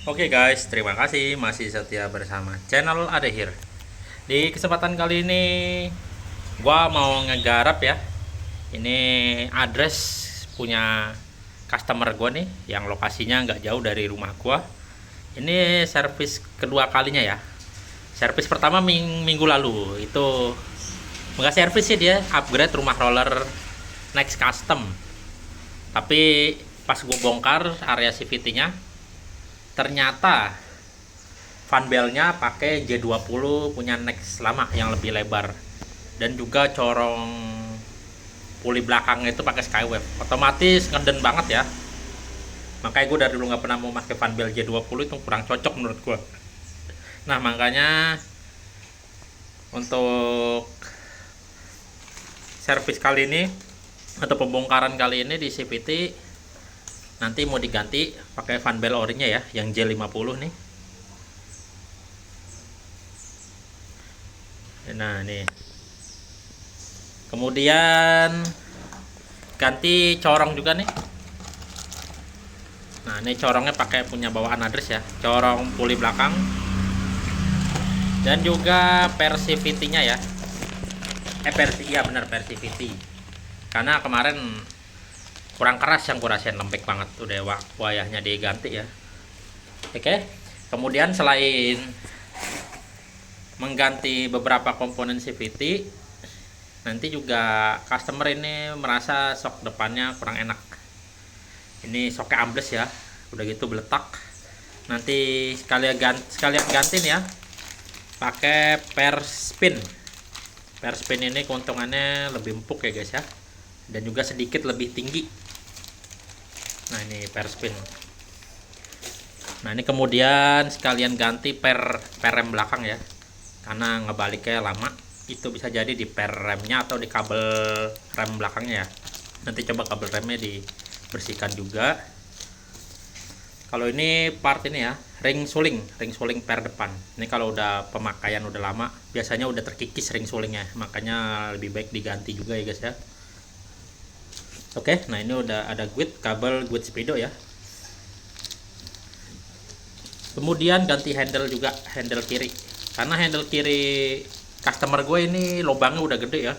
Oke guys, terima kasih masih setia bersama channel Adehir. Di kesempatan kali ini gua mau ngegarap ya. Ini address punya customer gua nih yang lokasinya nggak jauh dari rumah gua. Ini servis kedua kalinya ya. Servis pertama minggu lalu itu nggak servis sih, dia upgrade rumah roller Next Custom. Tapi pas gue bongkar area CVT-nya, ternyata fanbelnya pakai J20 punya Next lama yang lebih lebar, dan juga corong puli belakangnya itu pakai Skywave, otomatis ngeden banget ya. Makanya gue dari dulu nggak pernah mau pakai fanbel J20, itu kurang cocok menurut gue. Nah makanya untuk servis kali ini atau pembongkaran kali ini di CVT nanti mau diganti pakai fanbel orinya ya, yang J50 nih. Nah nih, kemudian ganti corong juga nih. Nah ini corongnya pakai punya bawaan address ya, corong puli belakang dan juga per CVT-nya ya. Iya benar, per CVT. Karena kemarin kurang keras, yang kurasain lembek banget, udah wayahnya diganti ya. Oke, kemudian selain mengganti beberapa komponen CVT, nanti juga customer ini merasa shock depannya kurang enak. Ini shocknya ambles ya, udah gitu beletak. Nanti sekalian ganti nih ya, pakai per spin. Per spin ini keuntungannya lebih empuk ya guys ya, dan juga sedikit lebih tinggi. Nah ini per spin. Nah ini kemudian sekalian ganti per rem belakang ya, karena ngebaliknya lama. Itu bisa jadi di per remnya atau di kabel rem belakangnya ya. Nanti coba kabel remnya dibersihkan juga. Kalau ini part ini ya, ring suling per depan. Ini kalau udah pemakaian udah lama, biasanya udah terkikis ring sulingnya, makanya lebih baik diganti juga ya guys ya. Oke, nah ini udah ada kabel guide speedo ya. Kemudian ganti handle juga, handle kiri. Karena handle kiri customer gue ini lubangnya udah gede ya,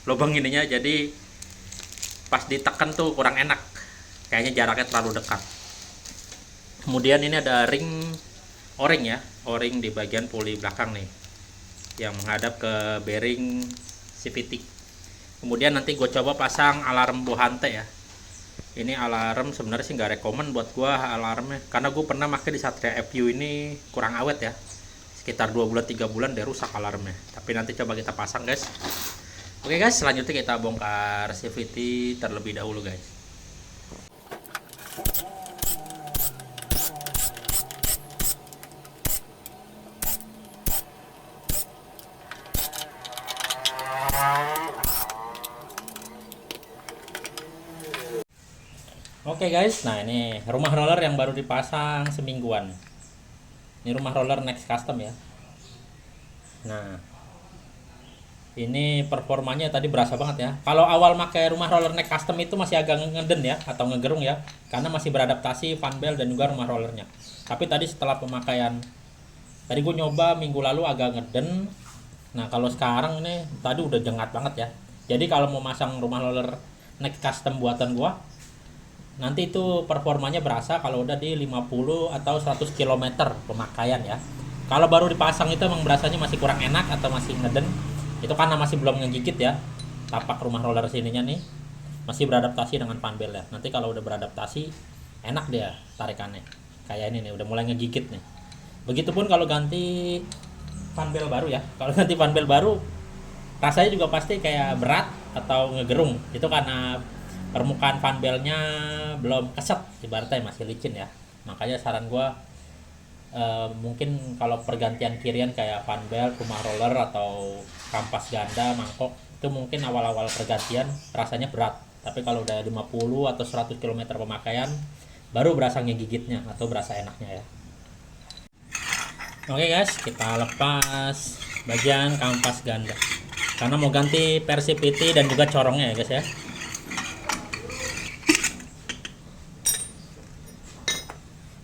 lubang ininya, jadi pas ditekan tuh kurang enak, kayaknya jaraknya terlalu dekat. Kemudian ini ada ring o-ring ya, o-ring di bagian puli belakang nih, yang menghadap ke bearing CVT. Kemudian nanti gue coba pasang alarm Bohante ya. Ini alarm sebenarnya sih nggak rekomen buat gue alarmnya, karena gue pernah pakai di Satria FU ini kurang awet ya, sekitar 2 bulan 3 bulan dia rusak alarmnya. Tapi nanti coba kita pasang guys. Oke guys, selanjutnya kita bongkar CVT terlebih dahulu guys. Oke guys, nah ini rumah roller yang baru dipasang semingguan. Ini rumah roller Next Custom ya. Nah, ini performanya tadi berasa banget ya. Kalau awal pakai rumah roller Next Custom itu masih agak ngeden ya, atau ngegerung ya, karena masih beradaptasi fanbel dan juga rumah rollernya. Tapi tadi setelah pemakaian, tadi gue nyoba minggu lalu agak ngeden. Nah kalau sekarang ini tadi udah jengat banget ya. Jadi kalau mau masang rumah roller Next Custom buatan gue, nanti itu performanya berasa kalau udah di 50 atau 100 km pemakaian ya. Kalau baru dipasang itu emang berasanya masih kurang enak atau masih ngeden. Itu karena masih belum ngegigit ya. Tapak rumah roller sininya nih masih beradaptasi dengan fanbel ya. Nanti kalau udah beradaptasi enak dia tarikannya. Kayak ini nih udah mulai ngegigit nih. Begitupun kalau ganti fanbel baru ya. Kalau ganti fanbel baru rasanya juga pasti kayak berat atau ngegerung. Itu karena permukaan fanbelnya belum keset, ibaratnya masih licin ya. Makanya saran gua mungkin kalau pergantian kirian kayak fanbel, rumah roller atau kampas ganda, mangkok, itu mungkin awal-awal pergantian rasanya berat. Tapi kalau udah 50 atau 100 km pemakaian baru berasa ngegigitnya atau berasa enaknya ya. Oke guys, kita lepas bagian kampas ganda. Karena mau ganti per CVT dan juga corongnya ya guys ya.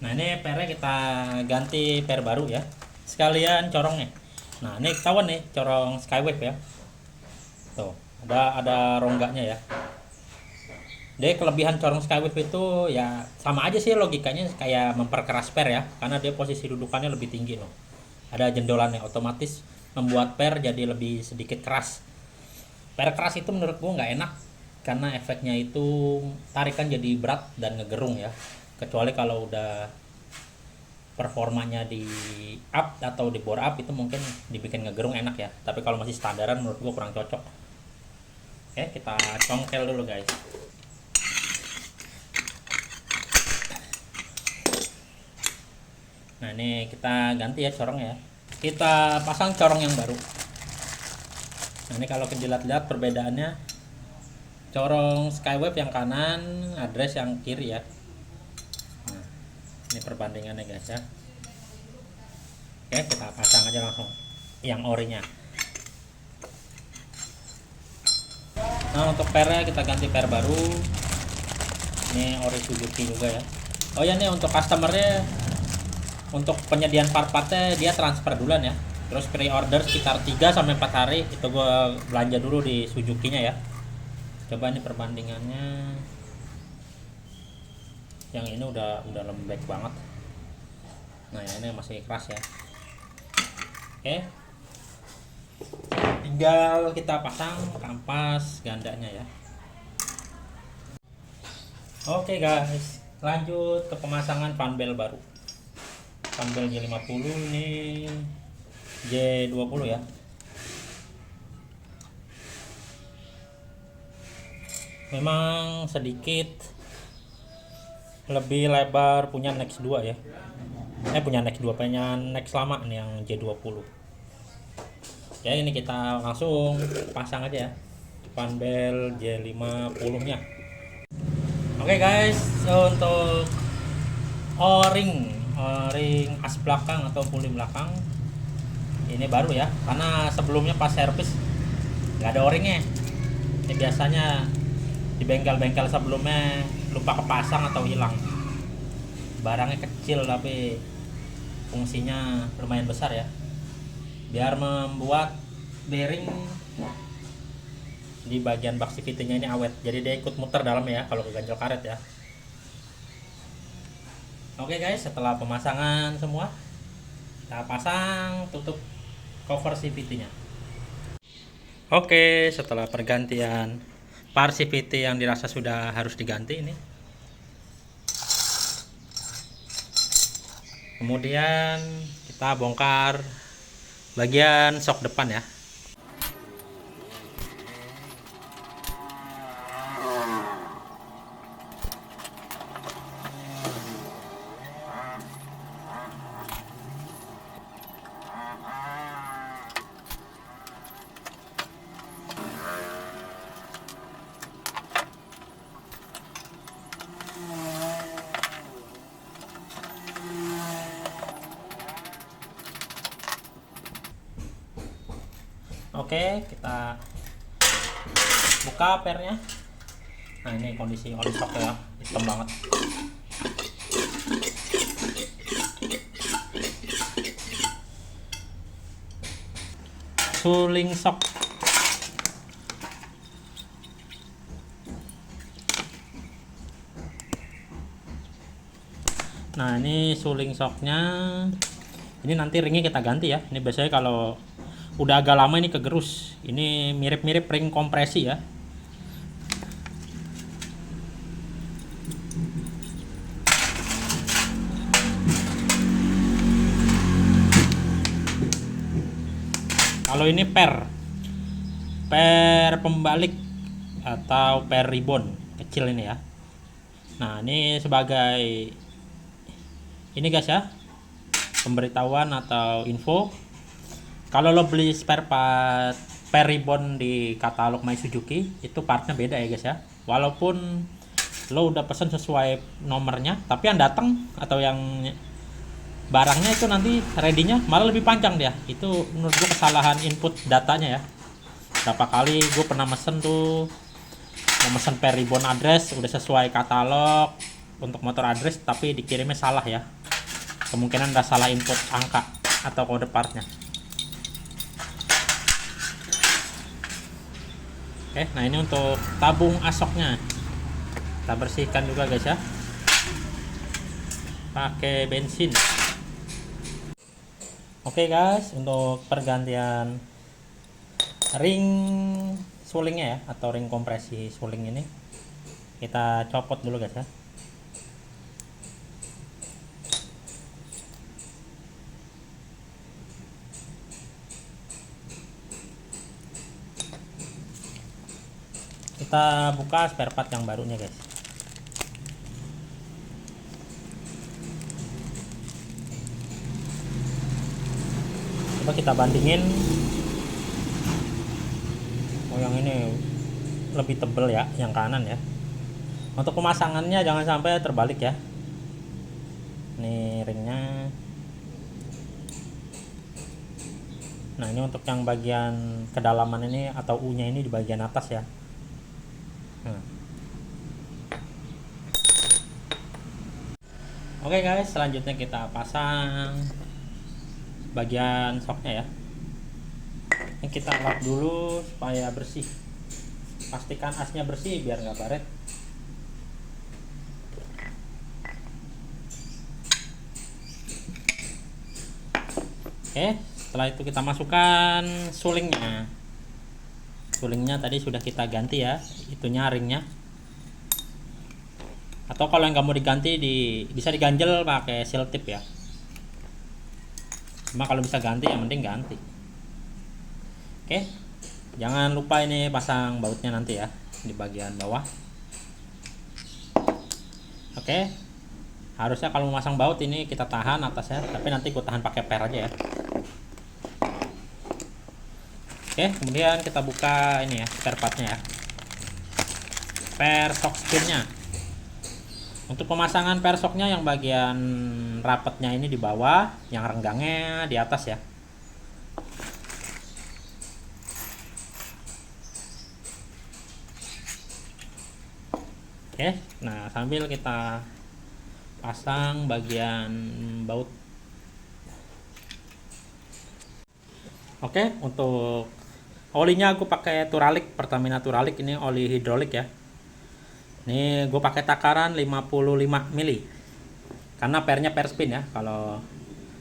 Nah ini pernya kita ganti per baru ya, sekalian corongnya. Nah ini ketahuan nih corong Skywave ya, tuh ada rongganya ya. Dia kelebihan corong Skywave itu ya sama aja sih logikanya kayak memperkeras per ya, karena dia posisi dudukannya lebih tinggi loh. Ada jendolannya, otomatis membuat per jadi lebih sedikit keras. Per keras itu menurut gua nggak enak karena efeknya itu tarikan jadi berat dan ngegerung ya. Kecuali kalau udah performanya di up atau di bore up itu mungkin dibikin ngegerung enak ya. Tapi kalau masih standaran menurut gua kurang cocok. Oke, kita congkel dulu guys. Nah ini kita ganti ya corong ya. Kita pasang corong yang baru. Nah ini kalau dilihat-lihat perbedaannya, corong Skywave yang kanan, address yang kiri ya. Nah ini perbandingannya guys ya. Oke, kita pasang aja langsung yang orinya. Nah untuk pernya kita ganti per baru. Ini ori Suzuki juga ya. Oh ya, nih untuk customernya, untuk penyediaan part-partnya dia transfer duluan ya. Terus pre-order sekitar 3-4 hari itu gue belanja dulu di Suzuki-nya ya. Coba ini perbandingannya. Yang ini udah lembek banget. Nah ini masih keras ya. Oke, tinggal kita pasang kampas gandanya ya. Oke guys, lanjut ke pemasangan fanbel baru. Fanbel J50 ini J20 ya. Memang sedikit lebih lebar punya Nex 2 ya. Punya Nex 2, punya Nex lama nih yang J20. Ya ini kita langsung pasang aja ya fanbel J50 nya. Oke guys, untuk o-ring as belakang atau puli belakang ini baru ya, karena sebelumnya pas servis nggak ada o-ringnya. Ini biasanya di bengkel-bengkel sebelumnya lupa kepasang atau hilang. Barangnya kecil tapi fungsinya lumayan besar ya, biar membuat bearing di bagian bak CVT-nya ini awet, jadi dia ikut muter dalam ya kalau keganjel karet ya. Oke guys, setelah pemasangan semua kita pasang tutup cover CVT-nya. Oke, setelah pergantian part CVT yang dirasa sudah harus diganti ini, kemudian kita bongkar bagian sok depan ya. Oke, kita buka pernya. Nah ini kondisi oli shock ya, hitam banget. Suling shock. Nah ini suling shocknya. Ini nanti ringnya kita ganti ya. Ini biasanya kalau udah agak lama ini kegerus. Ini mirip-mirip ring kompresi ya. Kalau ini per pembalik atau per ribbon kecil ini ya. Nah ini sebagai ini guys ya, pemberitahuan atau info. Kalau lo beli spare part per ribbon di katalog My Suzuki, itu partnya beda ya guys ya. Walaupun lo udah pesen sesuai nomornya, tapi yang datang atau yang barangnya itu nanti ready-nya malah lebih panjang dia. Itu menurut gue kesalahan input datanya ya. Berapa kali gue pernah mesen tuh, mau mesen per ribbon address udah sesuai katalog, untuk motor address tapi dikirimnya salah ya, kemungkinan udah salah input angka atau kode partnya. Oke, nah ini untuk tabung asoknya kita bersihkan juga guys ya, pakai bensin. Oke guys, untuk pergantian ring sulingnya ya, atau ring kompresi suling ini kita copot dulu guys ya. Kita buka spare part yang barunya guys. Coba kita bandingin. Oh, yang ini lebih tebal ya, yang kanan ya. Untuk pemasangannya jangan sampai terbalik ya. Ini ringnya. Nah, ini untuk yang bagian kedalaman ini atau U-nya ini di bagian atas ya. Oke guys, selanjutnya kita pasang bagian shocknya ya. Ini kita lap dulu supaya bersih. Pastikan asnya bersih biar nggak baret. Oke, setelah itu kita masukkan sulingnya. Sulingnya tadi sudah kita ganti ya, itunya ringnya. Atau kalau yang nggak mau diganti bisa diganjel pakai seal tip ya. Cuma kalau bisa ganti yang mending ganti. Oke, jangan lupa ini pasang bautnya nanti ya di bagian bawah. Oke, harusnya kalau memasang baut ini kita tahan atasnya, tapi nanti gue tahan pakai per aja ya. Oke, kemudian kita buka ini ya, spare partnya ya, per shock spinnya. Untuk pemasangan per shocknya yang bagian rapatnya ini di bawah, yang renggangnya di atas ya. Oke, nah sambil kita pasang bagian baut. Oke, untuk olinya aku pakai Turalik, Pertamina Turalik, ini oli hidrolik ya. Ini gue pakai takaran 55 mili. Karena pernya per spin ya. Kalau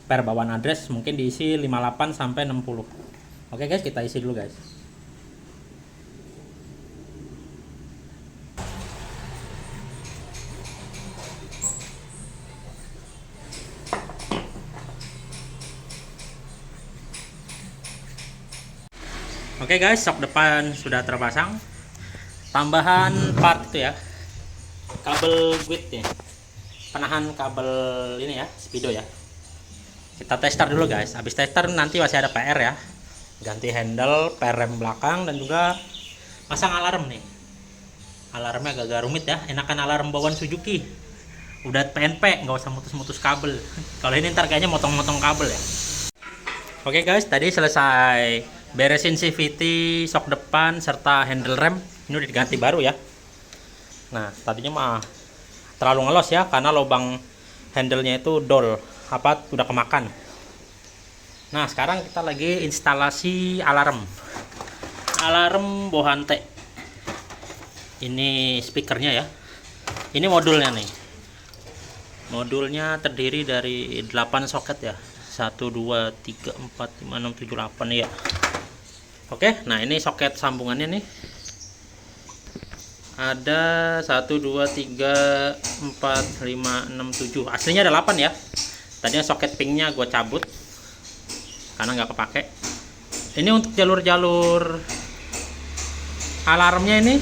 per bawaan address mungkin diisi 58 sampai 60. Oke guys, kita isi dulu guys. Oke guys, shock depan sudah terpasang. Tambahan part itu ya, kabel guide ya, penahan kabel ini ya, speedo ya. Kita tester dulu guys. Habis tester nanti masih ada PR ya, ganti handle, per rem belakang, dan juga pasang alarm nih. Alarmnya agak rumit ya, enakan alarm bawaan Suzuki. Udah PNP, nggak usah mutus-mutus kabel. Kalau ini ntar kayaknya motong-motong kabel ya. Oke guys, tadi selesai beresin CVT, shock depan, serta handle rem. Ini udah diganti baru ya. Nah, tadinya mah terlalu ngelos ya, karena lubang handle-nya itu udah kemakan. Nah, sekarang kita lagi instalasi alarm. Alarm Bohante. Ini speakernya ya. Ini modulnya nih. Modulnya terdiri dari 8 soket ya. 1 2 3 4 5 6 7 8 ya. Oke, nah ini soket sambungannya nih. Ada 1 2 3 4 5 6 7. Aslinya ada 8 ya. Tadinya soket pinknya gue cabut karena nggak kepake. Ini untuk jalur-jalur alarmnya ini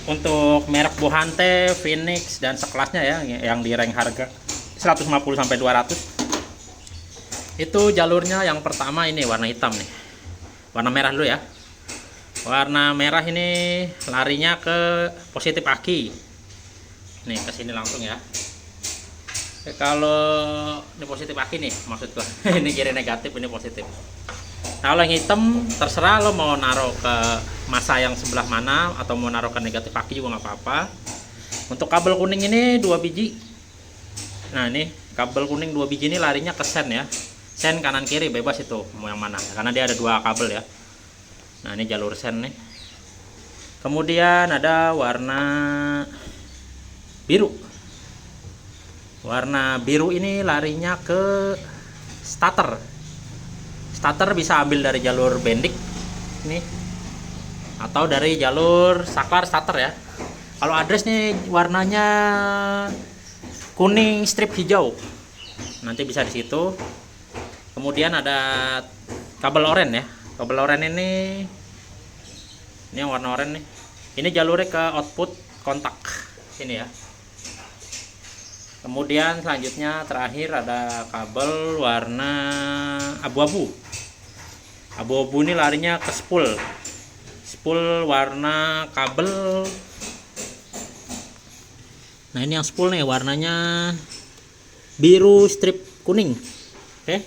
untuk merek Bohante, Phoenix, dan sekelasnya ya, yang di rank harga 150 sampai 200. Itu jalurnya yang pertama ini warna hitam nih. Warna merah dulu ya. Warna merah ini larinya ke positif aki. Nih ke sini langsung ya. Kalau ini positif aki nih maksud gua. Ini kiri negatif, ini positif. Nah, kalau yang hitam terserah lo mau naruh ke masa yang sebelah mana atau mau naruh ke negatif aki juga nggak apa-apa. Untuk kabel kuning ini 2 biji. Nah, ini kabel kuning 2 biji ini larinya ke sen ya. Sen kanan kiri bebas itu mau yang mana, karena dia ada 2 kabel ya. Nah, ini jalur sen nih. Kemudian ada warna biru. Warna biru ini larinya ke starter. Starter bisa ambil dari jalur bendik nih, atau dari jalur saklar starter ya. Kalau address nih warnanya kuning strip hijau, nanti bisa di situ. Kemudian ada kabel oranye ya. Kabel oranye ini yang warna oranye nih. Ini jalurnya ke output kontak sini ya. Kemudian selanjutnya terakhir ada kabel warna abu-abu. Abu-abu ini larinya ke spool. Spool warna kabel. Nah, ini yang spool nih warnanya biru strip kuning. Oke.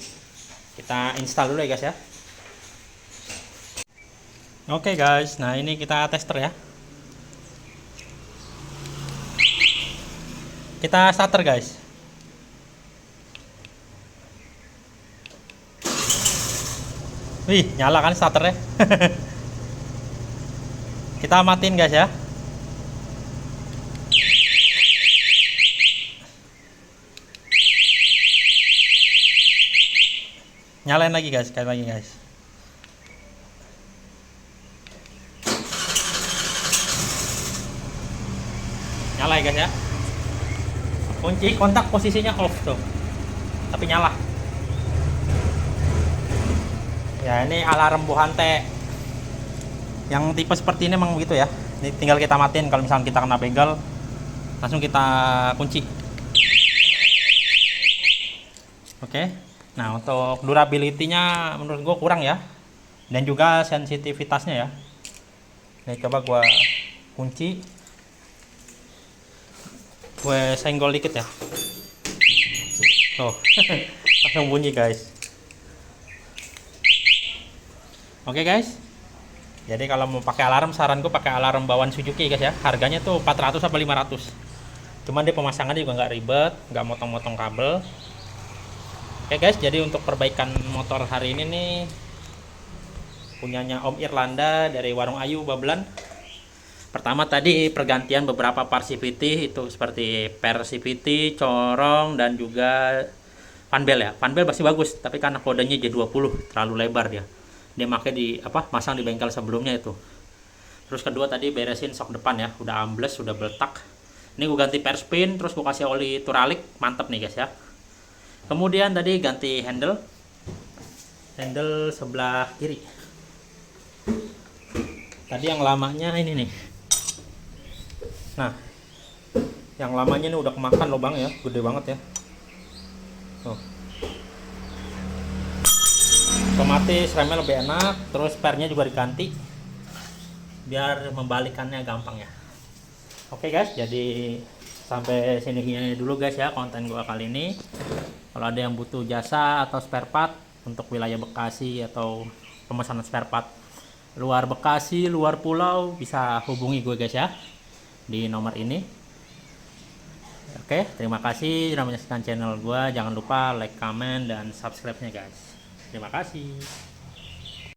Kita install dulu ya guys ya. Oke guys, nah ini kita tester ya. Kita starter guys. Wih, nyala kan starternya. Kita matiin guys ya. Nyalain lagi guys, sekali lagi guys. Nyala ya guys ya. Kunci kontak posisinya off tuh, tapi nyala. Ya, ini alarm buhante yang tipe seperti ini memang begitu ya. Ini tinggal kita matiin kalau misalnya kita kena begal, langsung kita kunci. Oke. Nah, untuk durability-nya menurut gue kurang ya, dan juga sensitivitasnya ya. Nih, coba gue kunci, gue senggol dikit ya. Oh, langsung bunyi guys. Oke guys, jadi kalau mau pakai alarm, saranku pakai alarm bawaan Suzuki guys ya. Harganya tuh 400 sampai 500. Cuman dia pemasangannya juga nggak ribet, nggak motong-motong kabel. Oke guys, jadi untuk perbaikan motor hari ini nih punyanya Om Irlanda dari Warung Ayu Babelan. Pertama tadi pergantian beberapa part CVT itu seperti per CVT, corong, dan juga fanbel ya. Fanbel masih bagus, tapi karena kodenya J20 terlalu lebar dia. Dia pakai di masang di bengkel sebelumnya itu. Terus kedua tadi beresin sok depan ya, udah ambles, sudah beletak. Ini gue ganti per spin, terus gue kasih oli turalik, mantep nih guys ya. Kemudian tadi ganti handle sebelah kiri. Tadi yang lamanya ini nih. Nah, yang lamanya ini udah kemakan lubang ya, gede banget ya. Tuh. Otomatis remnya lebih enak, terus pernya juga diganti biar membalikannya gampang ya. Oke guys, jadi sampai sini dulu guys ya konten gua kali ini. Kalau ada yang butuh jasa atau spare part untuk wilayah Bekasi atau pemesanan spare part luar Bekasi, luar pulau, bisa hubungi gue guys ya di nomor ini. Oke, terima kasih sudah menyaksikan channel gue. Jangan lupa like, comment, dan subscribe-nya guys. Terima kasih.